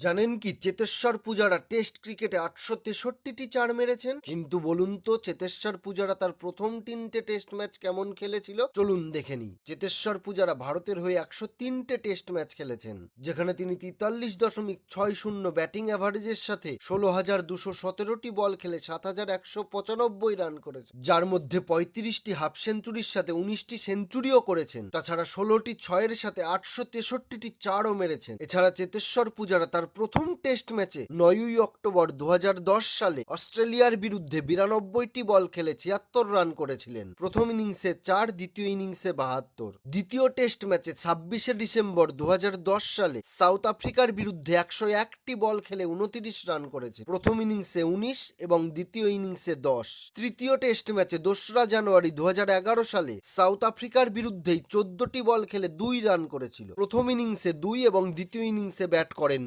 জানেন কি চেতেশ্বর পূজারা টেস্ট ক্রিকেটে 863টি চার মেরেছেন? কিন্তু বলুন তো চেতেশ্বর পূজারা তার প্রথম 3টে টেস্ট ম্যাচ কেমন খেলেছিল? চলুন দেখে নিই। চেতেশ্বর পূজারা ভারতের হয়ে 103টে টেস্ট ম্যাচ খেলেছেন, যেখানে তিনি 43.60 ব্যাটিং অ্যাভারেজের সাথে 16,217টি বল খেলে 7,195 রান করেছেন, যার মধ্যে 35টি হাফ সেঞ্চুরির সাথে 19টি সেঞ্চুরিও করেছেন। তাছাড়া 16টি ছয়ের সাথে 863টি চারও মেরেছেন। এছাড়া চেতেশ্বর পূজারা তার প্রথম টেস্ট ম্যাচে 9ই অক্টোবর 2010 সালে অস্ট্রেলিয়ার বিরুদ্ধে 92টি বল খেলে 76 রান করেছিলেন। প্রথম ইনিংসে 4, দ্বিতীয় ইনিংসে 72। দ্বিতীয় টেস্ট ম্যাচে 26শে ডিসেম্বর 2010 সালে সাউথ আফ্রিকার বিরুদ্ধে 101টি বল খেলে 29 রান করেছে। প্রথম ইনিংসে 19 এবং দ্বিতীয় ইনিংসে 10। তৃতীয় টেস্ট ম্যাচে 2রা জানুয়ারি 2011 সালে সাউথ আফ্রিকার বিরুদ্ধেই 14টি বল খেলে 2 রান করেছিল। প্রথম ইনিংসে 2 এবং দ্বিতীয় ইনিংসে ব্যাট করেন